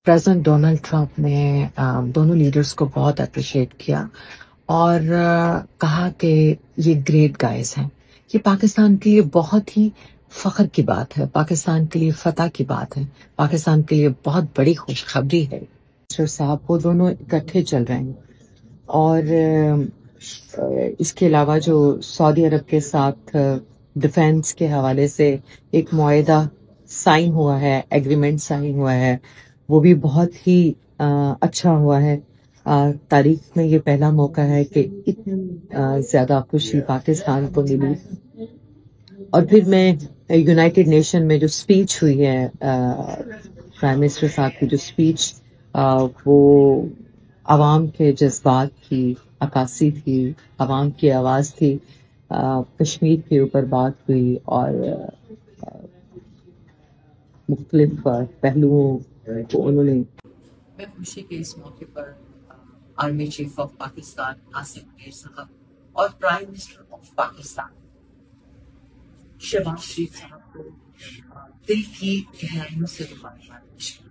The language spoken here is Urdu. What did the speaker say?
پریزیڈنٹ ڈونلڈ ٹرمپ نے دونوں لیڈرز کو بہت اپریشیٹ کیا اور کہا کہ یہ گریٹ گائز ہیں. یہ پاکستان کے لیے بہت ہی فخر کی بات ہے، پاکستان کے لیے فتح کی بات ہے، پاکستان کے لیے بہت بڑی خوشخبری ہے. سر صاحب وہ دونوں اکٹھے چل رہے ہیں اور اس کے علاوہ جو سعودی عرب کے ساتھ ڈیفینس کے حوالے سے ایک معاہدہ سائن ہوا ہے، ایگریمنٹ سائن ہوا ہے، وہ بھی بہت ہی اچھا ہوا ہے. تاریخ میں یہ پہلا موقع ہے کہ اتنی زیادہ خوشی پاکستان کو ملی. اور پھر میں یونائٹڈ نیشن میں جو سپیچ ہوئی ہے پرائم منسٹر صاحب کی جو سپیچ، وہ عوام کے جذبات کی عکاسی تھی، عوام کی آواز تھی. کشمیر کے اوپر بات ہوئی اور مختلف پہلوؤں کو انہوں نے. میں خوشی کے اس موقع پر army chief of Pakistan Asif Munir صاحب اور prime minister of Pakistan Shehbaz Sharif صاحب کو دل کی گہرائیوں سے مبارکباد پیش کرتی ہوں.